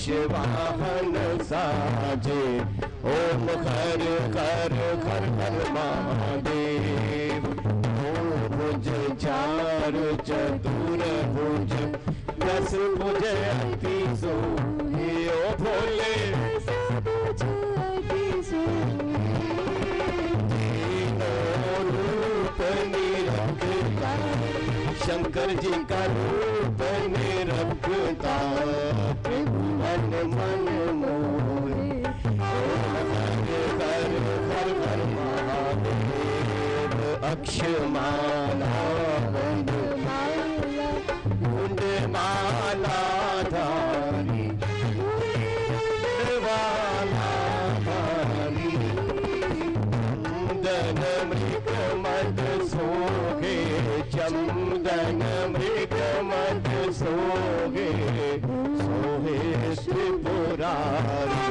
वाहन साजे ओम हर हर हर हर महादेव। ओम भुज चार चतुर भुज दस भुज अति सोहे ओ भोले रूप निरखता शंकर जी का रूप निरखता मन मन मोहे हर हर हर महादेव। अक्षमाला बंद कुंड माला धारी वाला धारी चंदन मृग मद सोगे चंदन मृग मद सोगे सोहे त्रिपुरारी।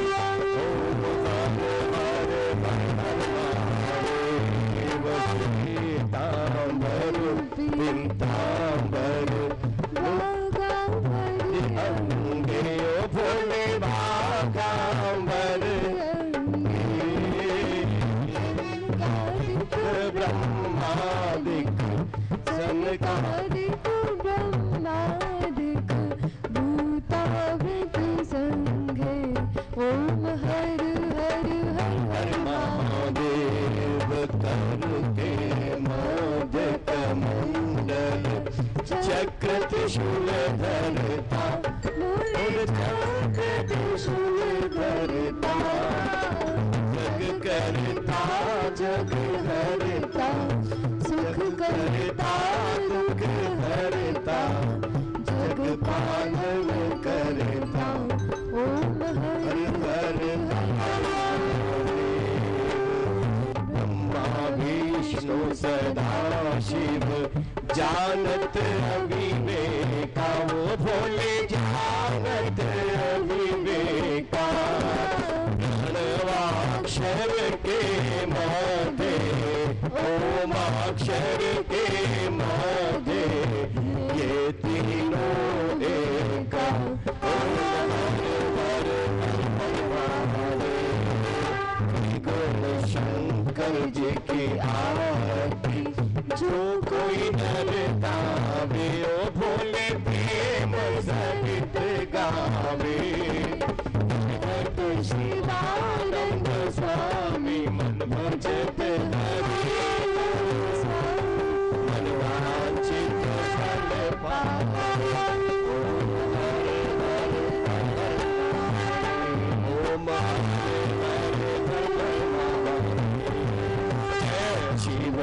ओम हर हर हर महादेव। पीतांबर पीतांबर अंगे ओ भोले बागांबर ब्रह्मादिक सनकादिक ब्रह्मादिक भूतादिक संघे ओम हर हर हर हर महादेव। करके मोदक मंडल चक्र त्रिशूल धरता चक्र त्रिशूल धरता जग करता जग हरता सुख करता दुख हरता जग पालन करता ओम हर हर हर ब्रह्मा विष्णु सदा शिव जानत अविवेका वो भोले जानत अविवेका। प्रणवाक्षर के माधे ओम अक्षर के माधे ये तीनों एका। ओम हर हर महादेव। गुण शंकर जी की आरती जो कोई नर गावे ओ भोले प्रेम सहित गावे। शिवानंद स्वामी मन भजत हरि मन वांछित फल पावे। ओम हर हर हर ओम हर हर हर महादेव। जय शिव